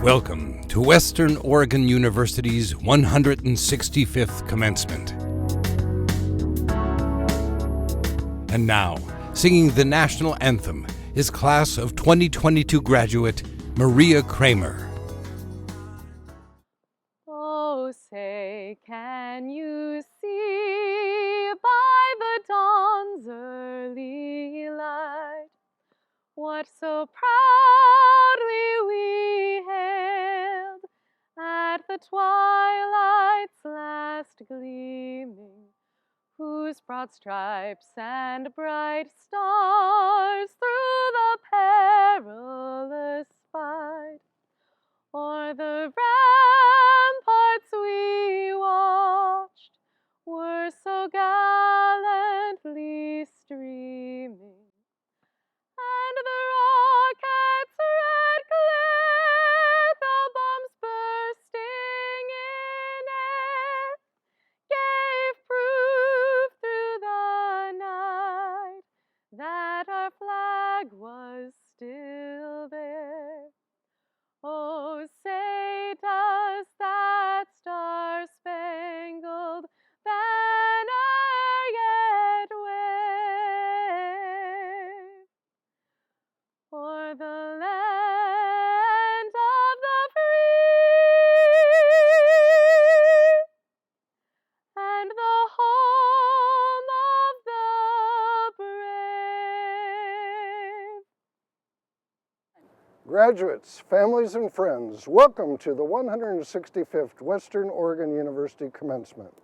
Welcome to Western Oregon University's 165th commencement. And now, singing the national anthem is class of 2022 graduate Maria Kramer. Oh, say, can you see by the dawn's early light what so proudly we hailed at the twilight's last gleaming, whose broad stripes and bright stars through the perilous fight o'er the ramparts we watched were so gallantly streaming, and the rockets' red glare, the bombs bursting in air, gave proof through the night that our flag was still there. Oh, say, does that star-spangled banner yet wave o'er the land of the free and the home of the brave? Graduates, families, and friends, welcome to the 165th Western Oregon University Commencement.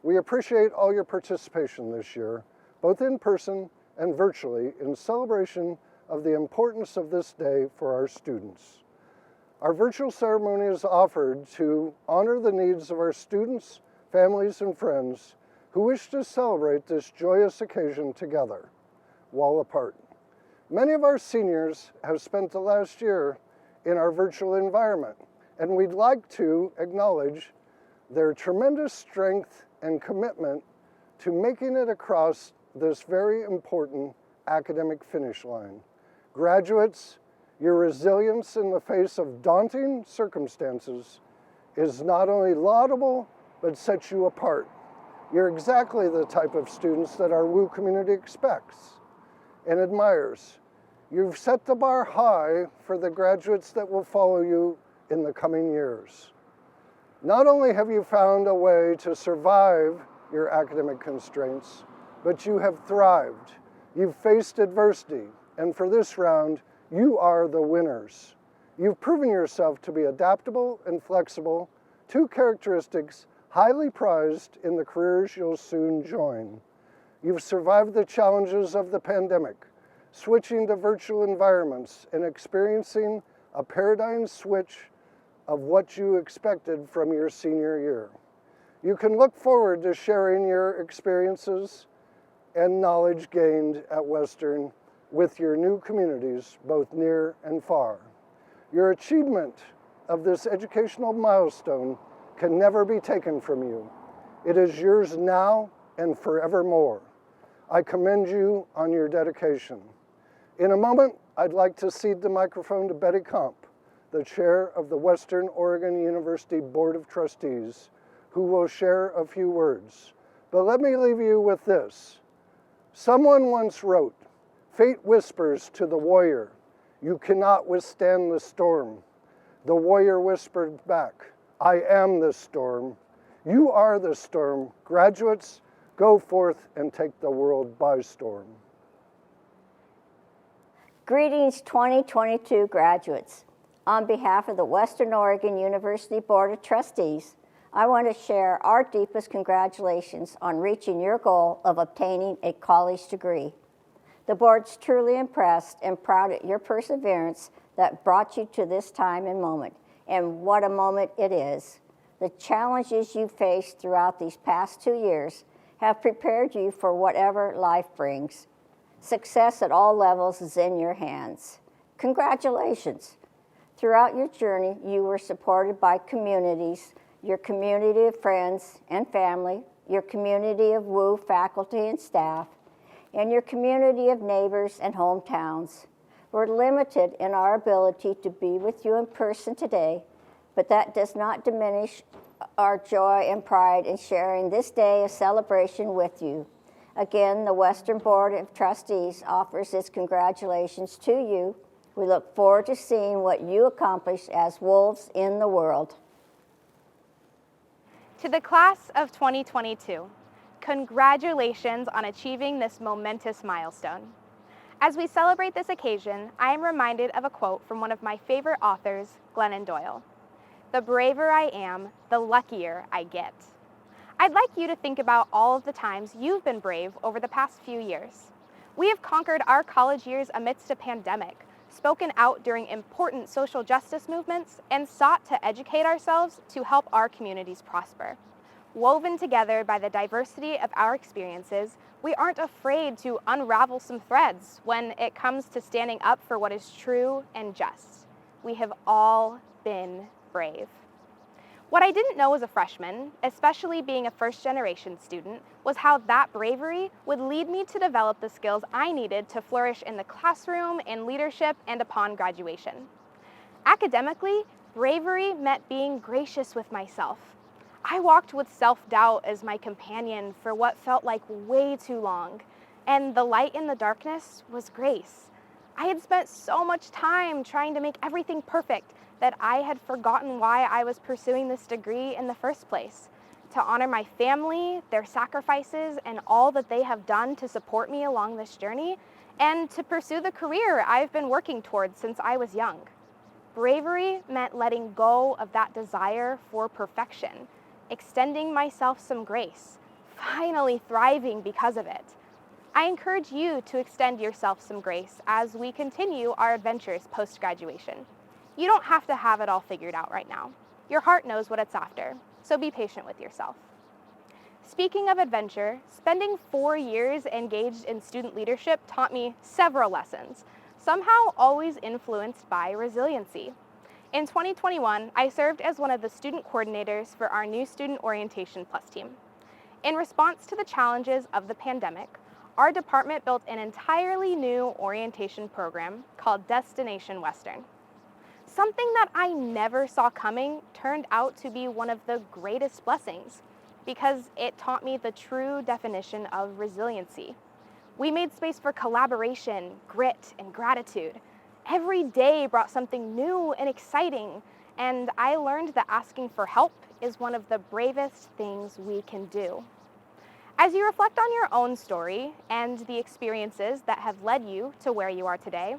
We appreciate all your participation this year, both in person and virtually, in celebration of the importance of this day for our students. Our virtual ceremony is offered to honor the needs of our students, families, and friends who wish to celebrate this joyous occasion together, while apart. Many of our seniors have spent the last year in our virtual environment, and we'd like to acknowledge their tremendous strength and commitment to making it across this very important academic finish line. Graduates, your resilience in the face of daunting circumstances is not only laudable, but sets you apart. You're exactly the type of students that our WOU community expects and admires. You've set the bar high for the graduates that will follow you in the coming years. Not only have you found a way to survive your academic constraints, but you have thrived. You've faced adversity, and for this round, you are the winners. You've proven yourself to be adaptable and flexible, two characteristics highly prized in the careers you'll soon join. You've survived the challenges of the pandemic, switching to virtual environments and experiencing a paradigm switch of what you expected from your senior year. You can look forward to sharing your experiences and knowledge gained at Western with your new communities, both near and far. Your achievement of this educational milestone can never be taken from you. It is yours now and forevermore. I commend you on your dedication. In a moment, I'd like to cede the microphone to Betty Comp, the chair of the Western Oregon University Board of Trustees, who will share a few words. But let me leave you with this. Someone once wrote, "Fate whispers to the warrior, you cannot withstand the storm." The warrior whispered back, "I am the storm." You are the storm. Graduates, go forth and take the world by storm. Greetings 2022 graduates. On behalf of the Western Oregon University Board of Trustees, I want to share our deepest congratulations on reaching your goal of obtaining a college degree. The board's truly impressed and proud at your perseverance that brought you to this time and moment, and what a moment it is. The challenges you faced throughout these past 2 years have prepared you for whatever life brings. Success at all levels is in your hands. Congratulations. Throughout your journey, you were supported by communities, your community of friends and family, your community of WOU faculty and staff, and your community of neighbors and hometowns. We're limited in our ability to be with you in person today, but that does not diminish our joy and pride in sharing this day of celebration with you. Again, the Western Board of Trustees offers its congratulations to you. We look forward to seeing what you accomplish as wolves in the world. To the class of 2022, congratulations on achieving this momentous milestone. As we celebrate this occasion, I am reminded of a quote from one of my favorite authors, Glennon Doyle. "The braver I am, the luckier I get." I'd like you to think about all of the times you've been brave over the past few years. We have conquered our college years amidst a pandemic, spoken out during important social justice movements, and sought to educate ourselves to help our communities prosper. Woven together by the diversity of our experiences, we aren't afraid to unravel some threads when it comes to standing up for what is true and just. We have all been brave. What I didn't know as a freshman, especially being a first-generation student, was how that bravery would lead me to develop the skills I needed to flourish in the classroom, in leadership, and upon graduation. Academically, bravery meant being gracious with myself. I walked with self-doubt as my companion for what felt like way too long, and the light in the darkness was grace. I had spent so much time trying to make everything perfect that I had forgotten why I was pursuing this degree in the first place. To honor my family, their sacrifices, and all that they have done to support me along this journey, and to pursue the career I've been working towards since I was young. Bravery meant letting go of that desire for perfection, extending myself some grace, finally thriving because of it. I encourage you to extend yourself some grace as we continue our adventures post-graduation. You don't have to have it all figured out right now. Your heart knows what it's after, so be patient with yourself. Speaking of adventure, spending 4 years engaged in student leadership taught me several lessons, somehow always influenced by resiliency. In 2021, I served as one of the student coordinators for our new Student Orientation Plus team. In response to the challenges of the pandemic, our department built an entirely new orientation program called Destination Western. Something that I never saw coming turned out to be one of the greatest blessings because it taught me the true definition of resiliency. We made space for collaboration, grit, and gratitude. Every day brought something new and exciting, and I learned that asking for help is one of the bravest things we can do. As you reflect on your own story and the experiences that have led you to where you are today,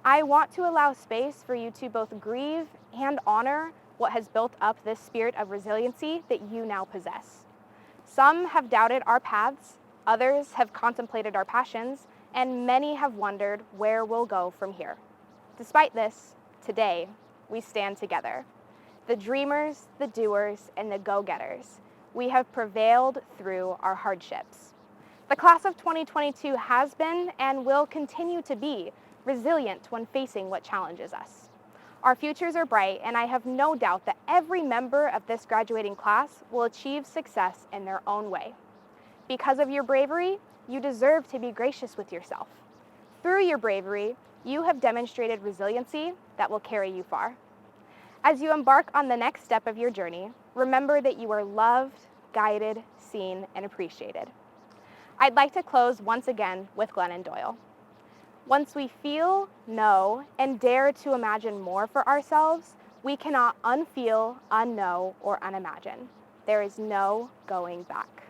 I want to allow space for you to both grieve and honor what has built up this spirit of resiliency that you now possess. Some have doubted our paths, others have contemplated our passions, and many have wondered where we'll go from here. Despite this, today, we stand together. The dreamers, the doers, and the go-getters. We have prevailed through our hardships. The class of 2022 has been and will continue to be resilient when facing what challenges us. Our futures are bright, and I have no doubt that every member of this graduating class will achieve success in their own way. Because of your bravery, you deserve to be gracious with yourself. Through your bravery, you have demonstrated resiliency that will carry you far. As you embark on the next step of your journey, remember that you are loved, guided, seen, and appreciated. I'd like to close once again with Glennon Doyle. Once we feel, know, and dare to imagine more for ourselves, we cannot unfeel, unknow, or unimagine. There is no going back.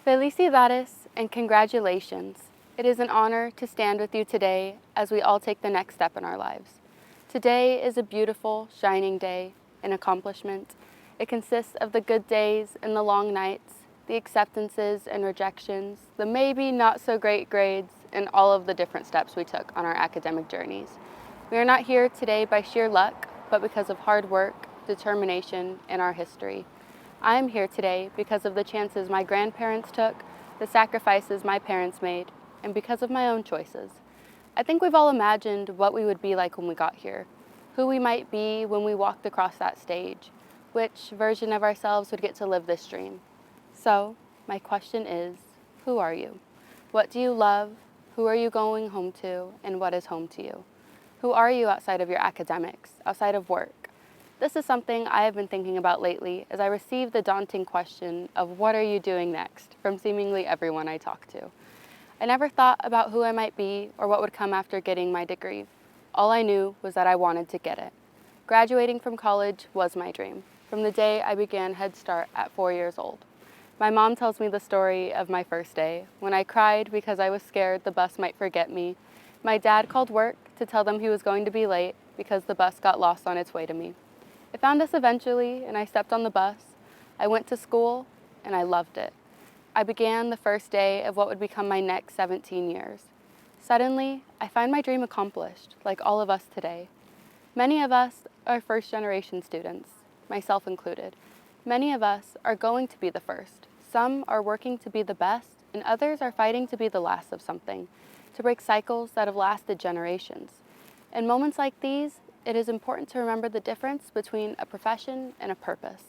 Felicidades and congratulations. It is an honor to stand with you today as we all take the next step in our lives. Today is a beautiful, shining day, an accomplishment. It consists of the good days and the long nights, the acceptances and rejections, the maybe not so great grades, and all of the different steps we took on our academic journeys. We are not here today by sheer luck, but because of hard work, determination, and our history. I am here today because of the chances my grandparents took, the sacrifices my parents made, and because of my own choices. I think we've all imagined what we would be like when we got here, who we might be when we walked across that stage, which version of ourselves would get to live this dream. So, my question is, who are you? What do you love? Who are you going home to, and what is home to you? Who are you outside of your academics, outside of work? This is something I have been thinking about lately as I receive the daunting question of what are you doing next from seemingly everyone I talk to. I never thought about who I might be or what would come after getting my degree. All I knew was that I wanted to get it. Graduating from college was my dream, from the day I began Head Start at 4 years old. My mom tells me the story of my first day, when I cried because I was scared the bus might forget me. My dad called work to tell them he was going to be late because the bus got lost on its way to me. It found us eventually, and I stepped on the bus. I went to school, and I loved it. I began the first day of what would become my next 17 years. Suddenly, I find my dream accomplished, like all of us today. Many of us are first-generation students, myself included. Many of us are going to be the first. Some are working to be the best, and others are fighting to be the last of something, to break cycles that have lasted generations. In moments like these, it is important to remember the difference between a profession and a purpose.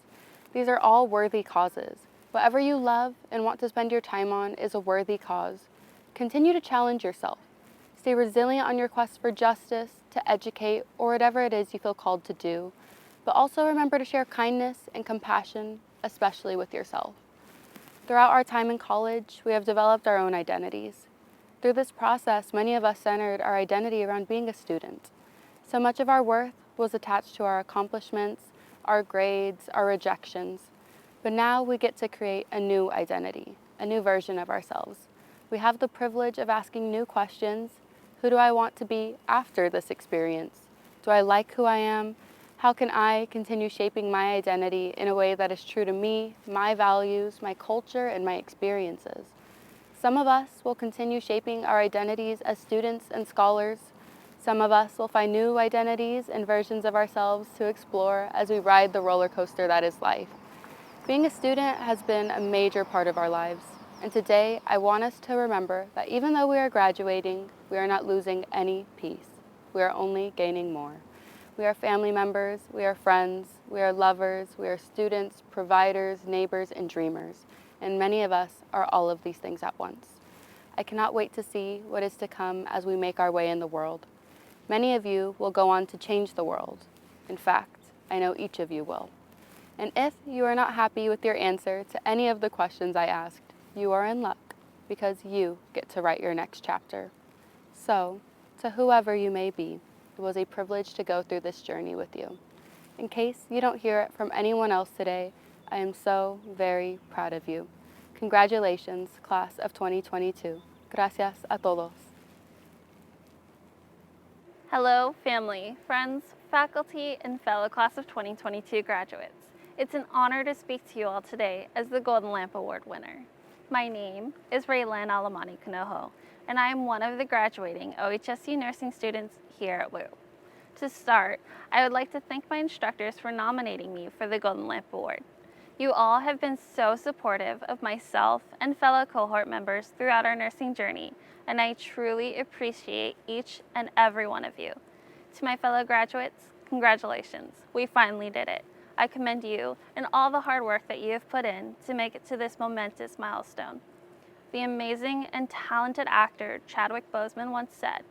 These are all worthy causes. Whatever you love and want to spend your time on is a worthy cause. Continue to challenge yourself. Stay resilient on your quest for justice, to educate, or whatever it is you feel called to do. But also remember to share kindness and compassion, especially with yourself. Throughout our time in college, we have developed our own identities. Through this process, many of us centered our identity around being a student. So much of our worth was attached to our accomplishments, our grades, our rejections. But now we get to create a new identity, a new version of ourselves. We have the privilege of asking new questions. Who do I want to be after this experience? Do I like who I am? How can I continue shaping my identity in a way that is true to me, my values, my culture, and my experiences? Some of us will continue shaping our identities as students and scholars. Some of us will find new identities and versions of ourselves to explore as we ride the roller coaster that is life. Being a student has been a major part of our lives, and today I want us to remember that even though we are graduating, we are not losing any peace. We are only gaining more. We are family members, we are friends, we are lovers, we are students, providers, neighbors, and dreamers, and many of us are all of these things at once. I cannot wait to see what is to come as we make our way in the world. Many of you will go on to change the world. In fact, I know each of you will. And if you are not happy with your answer to any of the questions I asked, you are in luck, because you get to write your next chapter. So, to whoever you may be, it was a privilege to go through this journey with you. In case you don't hear it from anyone else today, I am so very proud of you. Congratulations, class of 2022. Gracias a todos. Hello, family, friends, faculty, and fellow class of 2022 graduates. It's an honor to speak to you all today as the Golden Lamp Award winner. My name is Raylan Alamani Kanoho, and I am one of the graduating OHSU nursing students here at WOU. To start, I would like to thank my instructors for nominating me for the Golden Lamp Award. You all have been so supportive of myself and fellow cohort members throughout our nursing journey, and I truly appreciate each and every one of you. To my fellow graduates, congratulations, we finally did it. I commend you and all the hard work that you have put in to make it to this momentous milestone. The amazing and talented actor Chadwick Boseman once said,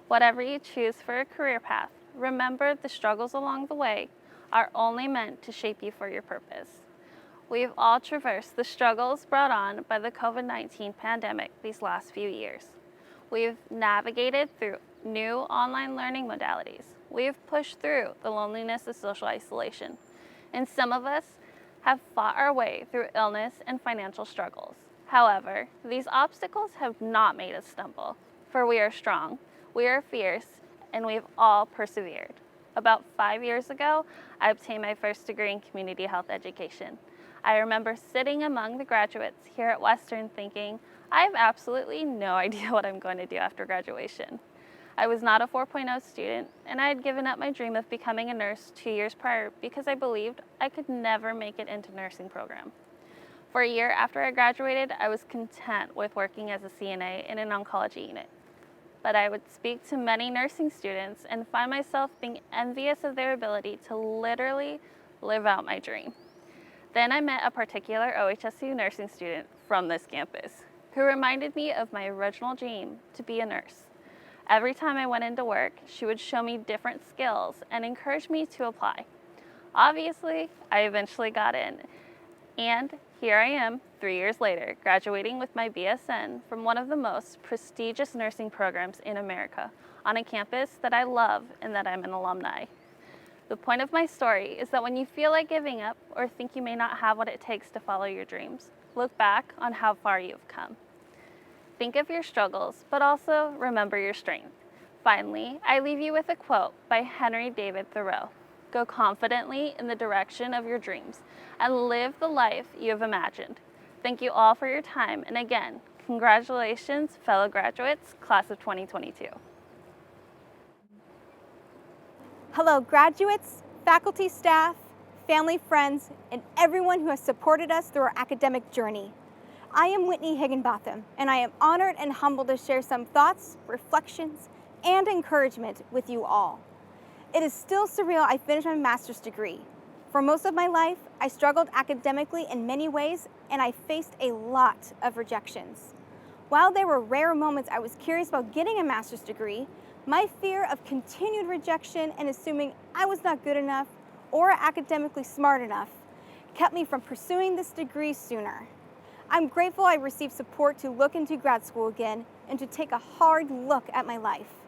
"Whatever you choose for a career path, remember the struggles along the way are only meant to shape you for your purpose." We've all traversed the struggles brought on by the COVID-19 pandemic these last few years. We've navigated through new online learning modalities. We've pushed through the loneliness of social isolation. And some of us have fought our way through illness and financial struggles. However, these obstacles have not made us stumble, for we are strong, we are fierce, and we've all persevered. About 5 years ago, I obtained my first degree in community health education. I remember sitting among the graduates here at Western thinking, I have absolutely no idea what I'm going to do after graduation. I was not a 4.0 student, and I had given up my dream of becoming a nurse 2 years prior because I believed I could never make it into nursing program. For a year after I graduated, I was content with working as a CNA in an oncology unit. But I would speak to many nursing students and find myself being envious of their ability to literally live out my dream. Then I met a particular OHSU nursing student from this campus who reminded me of my original dream to be a nurse. Every time I went into work, she would show me different skills and encourage me to apply. Obviously, I eventually got in, and here I am 3 years later, graduating with my BSN from one of the most prestigious nursing programs in America on a campus that I love and that I'm an alumni. The point of my story is that when you feel like giving up or think you may not have what it takes to follow your dreams, look back on how far you've come. Think of your struggles, but also remember your strength. Finally, I leave you with a quote by Henry David Thoreau. Go confidently in the direction of your dreams and live the life you have imagined. Thank you all for your time, and again, congratulations, fellow graduates, class of 2022. Hello, graduates, faculty, staff, family, friends, and everyone who has supported us through our academic journey. I am Whitney Higginbotham, and I am honored and humbled to share some thoughts, reflections, and encouragement with you all. It is still surreal I finished my master's degree. For most of my life, I struggled academically in many ways, and I faced a lot of rejections. While there were rare moments I was curious about getting a master's degree, my fear of continued rejection and assuming I was not good enough or academically smart enough kept me from pursuing this degree sooner. I'm grateful I received support to look into grad school again and to take a hard look at my life.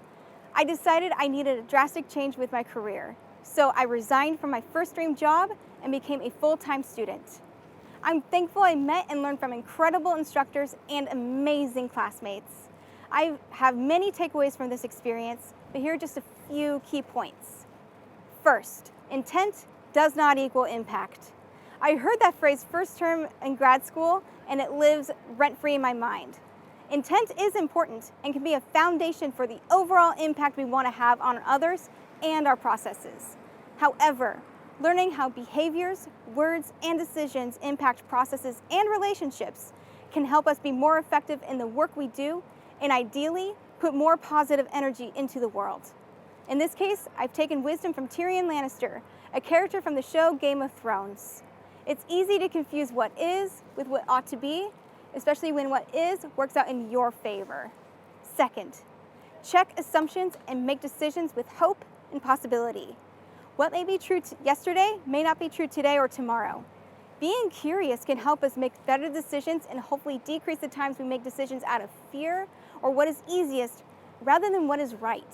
I decided I needed a drastic change with my career, so I resigned from my first dream job and became a full-time student. I'm thankful I met and learned from incredible instructors and amazing classmates. I have many takeaways from this experience, but here are just a few key points. First, intent does not equal impact. I heard that phrase first term in grad school, and it lives rent-free in my mind. Intent is important and can be a foundation for the overall impact we want to have on others and our processes. However, learning how behaviors, words, and decisions impact processes and relationships can help us be more effective in the work we do and ideally put more positive energy into the world. In this case, I've taken wisdom from Tyrion Lannister, a character from the show Game of Thrones. It's easy to confuse what is with what ought to be, especially when what is works out in your favor. Second, check assumptions and make decisions with hope and possibility. What may be true yesterday may not be true today or tomorrow. Being curious can help us make better decisions and hopefully decrease the times we make decisions out of fear or what is easiest rather than what is right.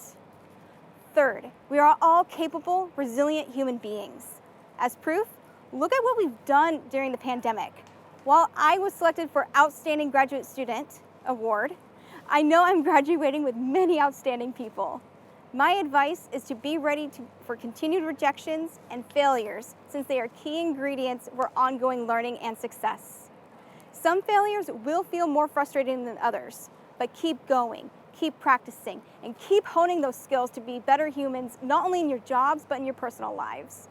Third, we are all capable, resilient human beings. As proof, look at what we've done during the pandemic. While I was selected for Outstanding Graduate Student Award, I know I'm graduating with many outstanding people. My advice is to be ready for continued rejections and failures, since they are key ingredients for ongoing learning and success. Some failures will feel more frustrating than others, but keep going, keep practicing, and keep honing those skills to be better humans, not only in your jobs, but in your personal lives.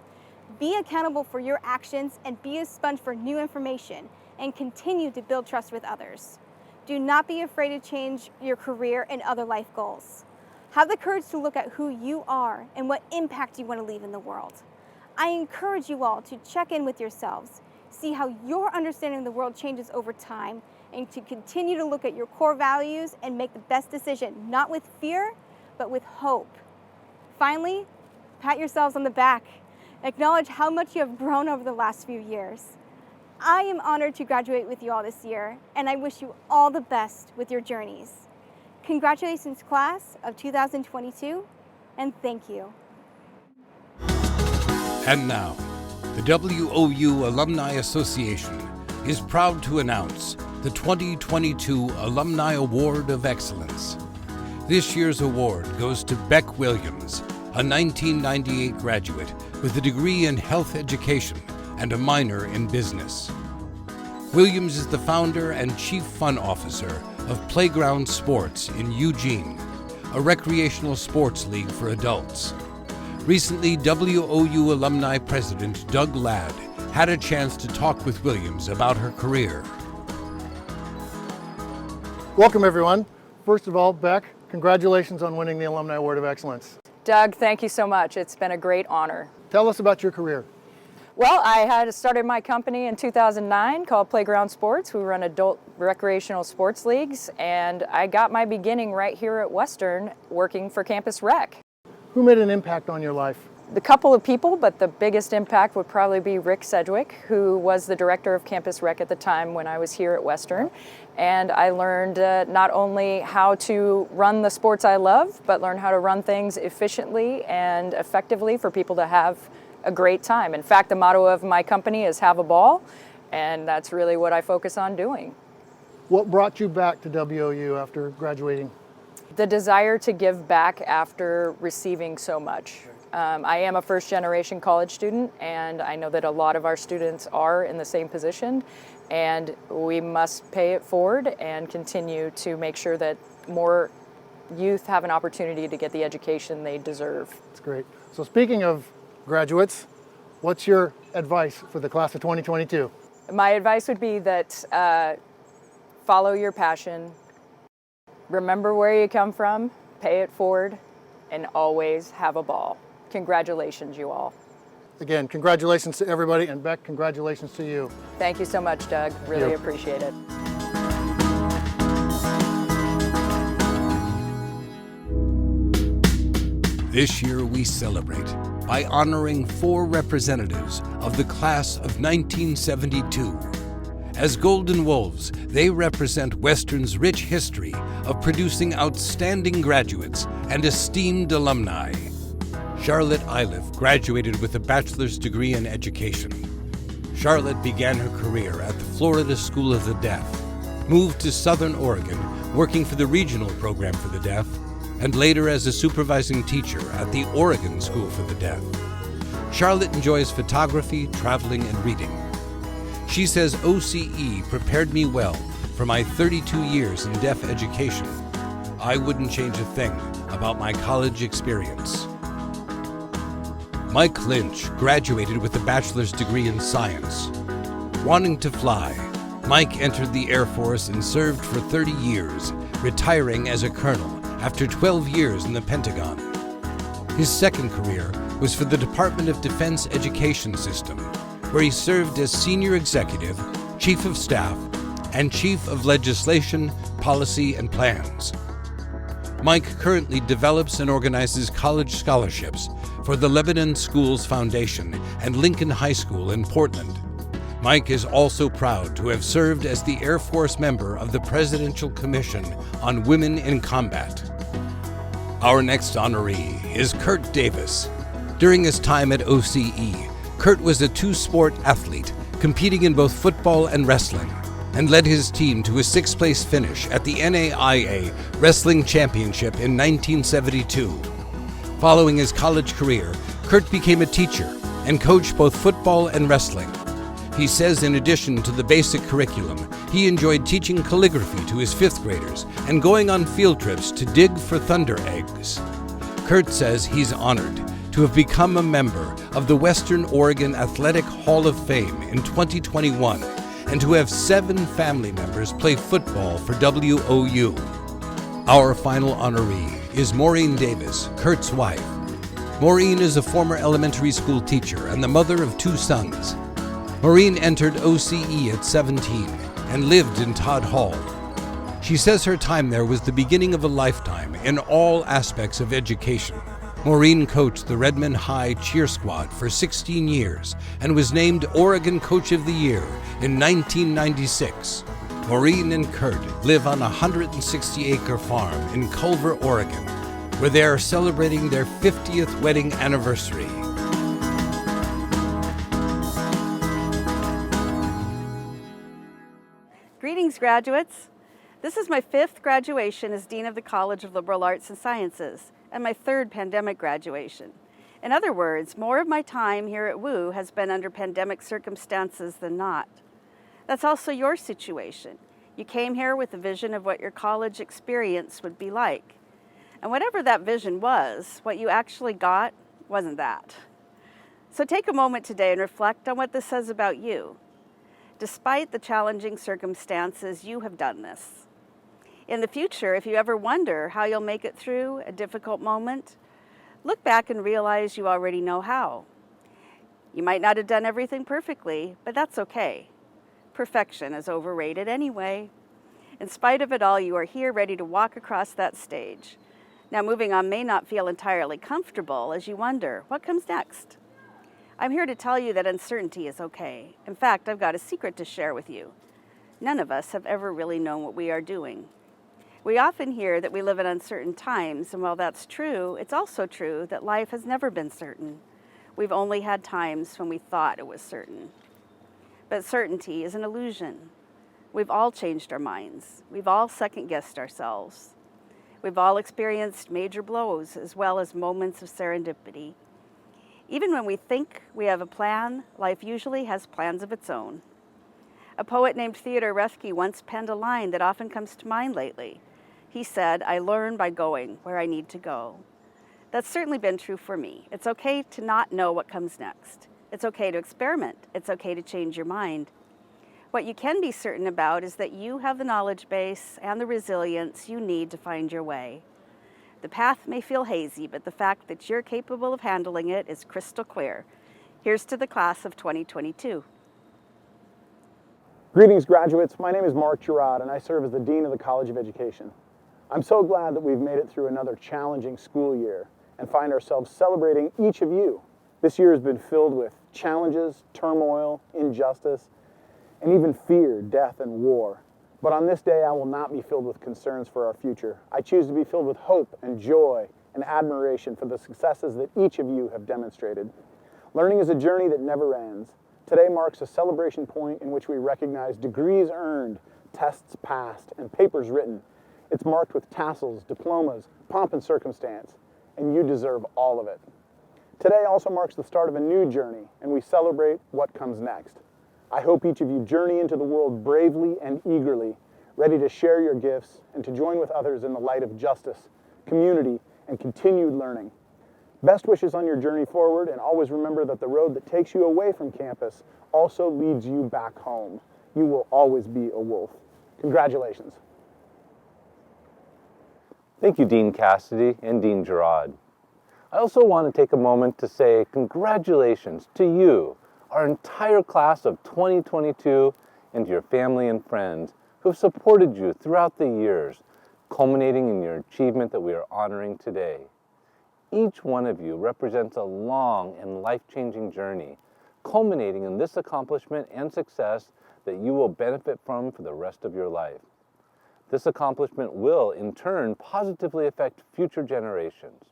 Be accountable for your actions and be a sponge for new information, and continue to build trust with others. Do not be afraid to change your career and other life goals. Have the courage to look at who you are and what impact you want to leave in the world. I encourage you all to check in with yourselves, see how your understanding of the world changes over time, and to continue to look at your core values and make the best decision, not with fear, but with hope. Finally, pat yourselves on the back. Acknowledge how much you have grown over the last few years. I am honored to graduate with you all this year, and I wish you all the best with your journeys. Congratulations, class of 2022, and thank you. And now, the WOU Alumni Association is proud to announce the 2022 Alumni Award of Excellence. This year's award goes to Beck Williams, a 1998 graduate with a degree in health education and a minor in business. Williams is the founder and chief fun officer of Playground Sports in Eugene, a recreational sports league for adults. Recently, WOU alumni president Doug Ladd had a chance to talk with Williams about her career. Welcome, everyone. First of all, Beck, congratulations on winning the Alumni Award of Excellence. Doug, thank you so much. It's been a great honor. Tell us about your career. Well, I had started my company in 2009 called Playground Sports. We run adult recreational sports leagues, and I got my beginning right here at Western working for Campus Rec. Who made an impact on your life? The couple of people, but the biggest impact would probably be Rick Sedgwick, who was the director of Campus Rec at the time when I was here at Western. And I learned not only how to run the sports I love, but learn how to run things efficiently and effectively for people to have a great time. In fact, the motto of my company is have a ball, and that's really what I focus on doing. What brought you back to WOU after graduating? The desire to give back after receiving so much. I am a first-generation college student, and I know that a lot of our students are in the same position, and we must pay it forward and continue to make sure that more youth have an opportunity to get the education they deserve. That's great. So speaking of graduates, what's your advice for the class of 2022? My advice would be that follow your passion, remember where you come from, pay it forward, and always have a ball. Congratulations, you all. Again, congratulations to everybody, and Beck, congratulations to you. Thank you so much, Doug. Really appreciate it. This year we celebrate by honoring 4 representatives of the class of 1972. As Golden Wolves, they represent Western's rich history of producing outstanding graduates and esteemed alumni. Charlotte Iliff graduated with a bachelor's degree in education. Charlotte began her career at the Florida School of the Deaf, moved to Southern Oregon, working for the regional program for the deaf, and later as a supervising teacher at the Oregon School for the Deaf. Charlotte enjoys photography, traveling, and reading. She says OCE prepared me well for my 32 years in deaf education. I wouldn't change a thing about my college experience. Mike Lynch graduated with a bachelor's degree in science. Wanting to fly, Mike entered the Air Force and served for 30 years, retiring as a colonel after 12 years in the Pentagon. His second career was for the Department of Defense Education System, where he served as senior executive, chief of staff, and chief of legislation, policy, and plans. Mike currently develops and organizes college scholarships for the Lebanon Schools Foundation and Lincoln High School in Portland. Mike is also proud to have served as the Air Force member of the Presidential Commission on Women in Combat. Our next honoree is Kurt Davis. During his time at OCE, Kurt was a 2-sport athlete, competing in both football and wrestling, and led his team to a 6th-place finish at the NAIA Wrestling Championship in 1972. Following his college career, Kurt became a teacher and coached both football and wrestling. He says in addition to the basic curriculum, he enjoyed teaching calligraphy to his 5th graders and going on field trips to dig for thunder eggs. Kurt says he's honored to have become a member of the Western Oregon Athletic Hall of Fame in 2021 and to have 7 family members play football for WOU. Our final honoree is Maureen Davis, Kurt's wife. Maureen is a former elementary school teacher and the mother of 2 sons. Maureen entered OCE at 17 and lived in Todd Hall. She says her time there was the beginning of a lifetime in all aspects of education. Maureen coached the Redmond High Cheer Squad for 16 years and was named Oregon Coach of the Year in 1996. Maureen and Kurt live on a 160-acre farm in Culver, Oregon, where they are celebrating their 50th wedding anniversary. Greetings, graduates. This is my 5th graduation as Dean of the College of Liberal Arts and Sciences, and my 3rd pandemic graduation. In other words, more of my time here at WOU has been under pandemic circumstances than not. That's also your situation. You came here with a vision of what your college experience would be like. And whatever that vision was, what you actually got wasn't that. So take a moment today and reflect on what this says about you. Despite the challenging circumstances, you have done this. In the future, if you ever wonder how you'll make it through a difficult moment, look back and realize you already know how. You might not have done everything perfectly, but that's okay. Perfection is overrated anyway. In spite of it all, you are here ready to walk across that stage. Now, moving on may not feel entirely comfortable as you wonder, what comes next? I'm here to tell you that uncertainty is okay. In fact, I've got a secret to share with you. None of us have ever really known what we are doing. We often hear that we live in uncertain times, and while that's true, it's also true that life has never been certain. We've only had times when we thought it was certain. But certainty is an illusion. We've all changed our minds. We've all second-guessed ourselves. We've all experienced major blows as well as moments of serendipity. Even when we think we have a plan, life usually has plans of its own. A poet named Theodore Roethke once penned a line that often comes to mind lately. He said, "I learn by going where I need to go." That's certainly been true for me. It's okay to not know what comes next. It's okay to experiment. It's okay to change your mind. What you can be certain about is that you have the knowledge base and the resilience you need to find your way. The path may feel hazy, but the fact that you're capable of handling it is crystal clear. Here's to the class of 2022. Greetings, graduates. My name is Mark Girard, and I serve as the Dean of the College of Education. I'm so glad that we've made it through another challenging school year and find ourselves celebrating each of you. This year has been filled with challenges, turmoil, injustice, and even fear, death, and war. But on this day, I will not be filled with concerns for our future. I choose to be filled with hope and joy and admiration for the successes that each of you have demonstrated. Learning is a journey that never ends. Today marks a celebration point in which we recognize degrees earned, tests passed, and papers written. It's marked with tassels, diplomas, pomp and circumstance, and you deserve all of it. Today also marks the start of a new journey, and we celebrate what comes next. I hope each of you journey into the world bravely and eagerly, ready to share your gifts and to join with others in the light of justice, community, and continued learning. Best wishes on your journey forward, and always remember that the road that takes you away from campus also leads you back home. You will always be a wolf. Congratulations. Thank you, Dean Cassidy and Dean Girard. I also want to take a moment to say congratulations to you, our entire class of 2022, and to your family and friends who have supported you throughout the years, culminating in your achievement that we are honoring today. Each one of you represents a long and life-changing journey, culminating in this accomplishment and success that you will benefit from for the rest of your life. This accomplishment will, in turn, positively affect future generations.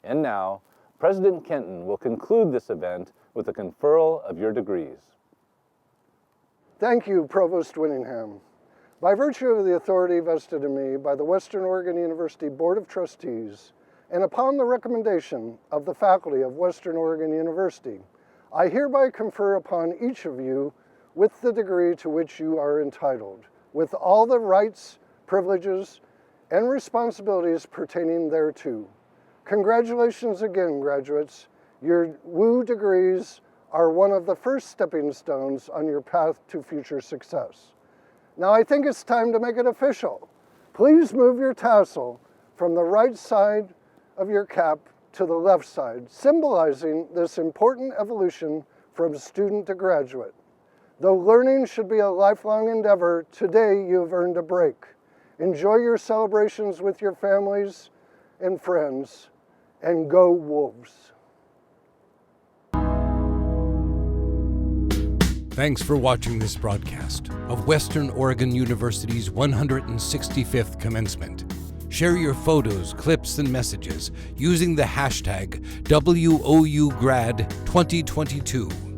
And now, President Kenton will conclude this event with the conferral of your degrees. Thank you, Provost Winningham. By virtue of the authority vested in me by the Western Oregon University Board of Trustees, and upon the recommendation of the faculty of Western Oregon University, I hereby confer upon each of you with the degree to which you are entitled, with all the rights, privileges, and responsibilities pertaining thereto. Congratulations again, graduates. Your WOU degrees are one of the first stepping stones on your path to future success. Now I think it's time to make it official. Please move your tassel from the right side of your cap to the left side, symbolizing this important evolution from student to graduate. Though learning should be a lifelong endeavor, today you've earned a break. Enjoy your celebrations with your families and friends, and go Wolves. Thanks for watching this broadcast of Western Oregon University's 165th commencement. Share your photos, clips, and messages using the hashtag WOUGrad2022.